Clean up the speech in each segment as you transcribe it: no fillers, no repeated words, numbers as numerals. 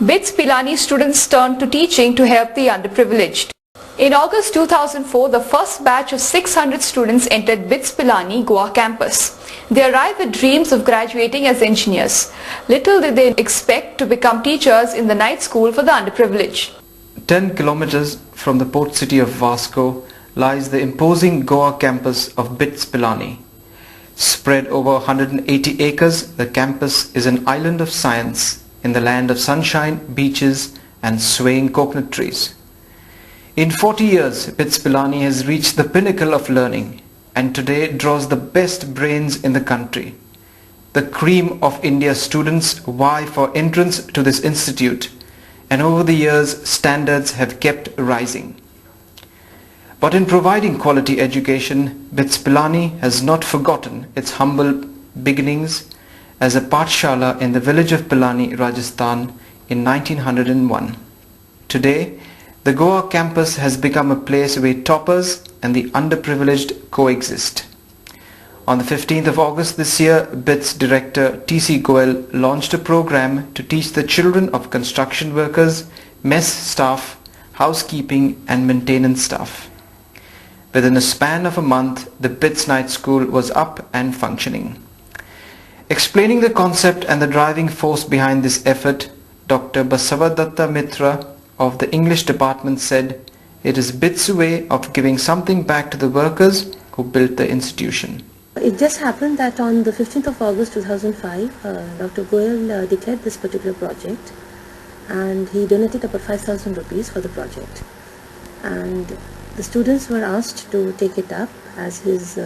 BITS Pilani students turned to teaching to help the underprivileged. In August 2004, the first batch of 600 students entered BITS Pilani Goa campus. They arrived with dreams of graduating as engineers. Little did they expect to become teachers in the night school for the underprivileged. 10 kilometers from the port city of Vasco lies the imposing Goa campus of BITS Pilani. Spread over 180 acres, the campus is an island of science in the land of sunshine, beaches and swaying coconut trees. In 40 years, BITS Pilani has reached the pinnacle of learning and today draws the best brains in the country. The cream of India's students vie for entrance to this institute, and over the years standards have kept rising. But in providing quality education, BITS Pilani has not forgotten its humble beginnings as a Pathshala in the village of Pilani, Rajasthan in 1901. Today, the Goa campus has become a place where toppers and the underprivileged coexist. On the 15th of August this year, BITS director T.C. Goel launched a program to teach the children of construction workers, mess staff, housekeeping and maintenance staff. Within a span of a month, the BITS night school was up and functioning. Explaining the concept and the driving force behind this effort, Dr. Basavadatta Mitra of the English department said, "It is BITS' way of giving something back to the workers who built the institution." It just happened that on the 15th of August 2005, Dr. Goel declared this particular project and he donated about 5,000 rupees for the project. And the students were asked to take it up as his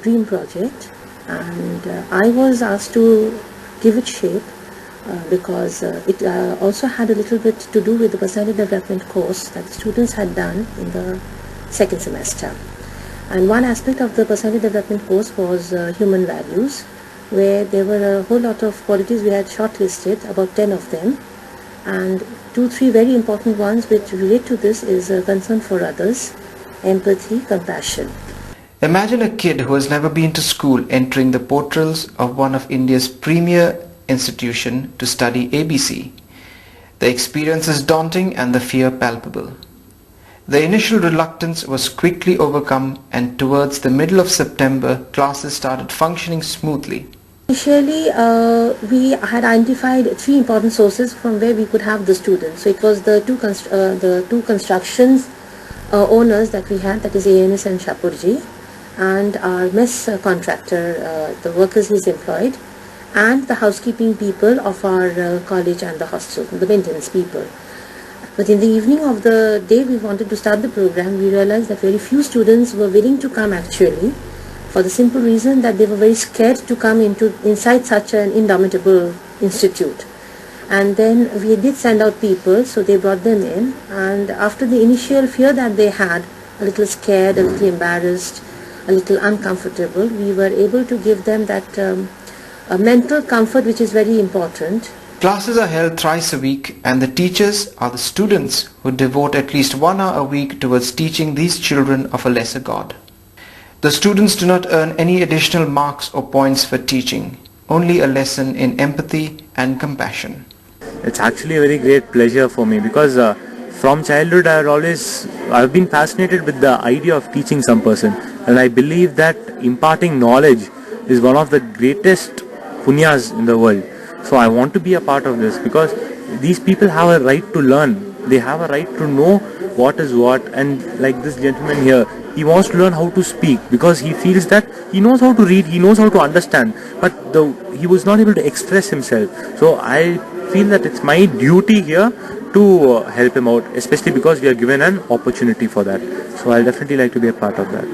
dream project, and I was asked to give it shape because it also had a little bit to do with the personality development course that the students had done in the second semester. And one aspect of the personality development course was human values, where there were a whole lot of qualities. We had shortlisted about 10 of them, and 2-3 very important ones which relate to this is concern for others, empathy, compassion. Imagine a kid who has never been to school entering the portals of one of India's premier institution to study ABC. The experience is daunting and the fear palpable. The initial reluctance was quickly overcome, and towards the middle of September, classes started functioning smoothly. Initially, we had identified 3 important sources from where we could have the students. So it was the two constructions owners that we had, that is ANS and Shapurji, and our mess contractor, the workers he's employed, and the housekeeping people of our college and the hostel, the maintenance people. But in the evening of the day we wanted to start the program, we realized that very few students were willing to come actually, for the simple reason that they were very scared to come inside such an indomitable institute. And then we did send out people, so they brought them in, and after the initial fear that they had, a little scared, a little embarrassed, a little uncomfortable, we were able to give them that a mental comfort which is very important. Classes are held thrice a week, and the teachers are the students who devote at least 1 hour a week towards teaching these children of a lesser God. The students do not earn any additional marks or points for teaching, only a lesson in empathy and compassion. It's actually a very great pleasure for me because from childhood I've been fascinated with the idea of teaching some person, and I believe that imparting knowledge is one of the greatest punyas in the world. So I want to be a part of this because these people have a right to learn. They have a right to know what is what, and like this gentleman here, he wants to learn how to speak because he feels that he knows how to read, he knows how to understand, but he was not able to express himself. So I feel that it's my duty here to help him out, especially because we are given an opportunity for that. So I'll definitely like to be a part of that.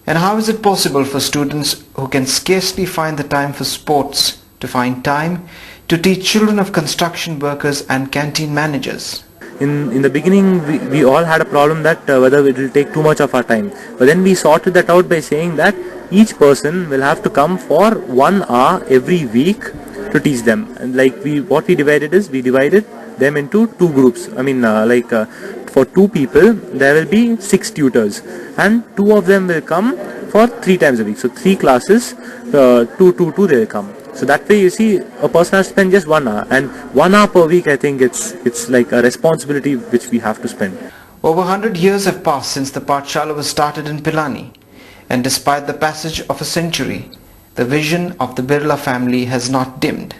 And how is it possible for students who can scarcely find the time for sports to find time to teach children of construction workers and canteen managers? In the beginning, we all had a problem that whether it will take too much of our time. But then we sorted that out by saying that each person will have to come for 1 hour every week to teach them. And what we divided them into 2 groups. I mean, for 2 people, there will be 6 tutors, and 2 of them will come for 3 times a week. So 3 classes, 2 they will come. So that way, you see, a person has to spend just 1 hour, and 1 hour per week, I think it's like a responsibility which we have to spend. Over 100 years have passed since the Pathshala was started in Pilani, and despite the passage of a century, the vision of the Birla family has not dimmed.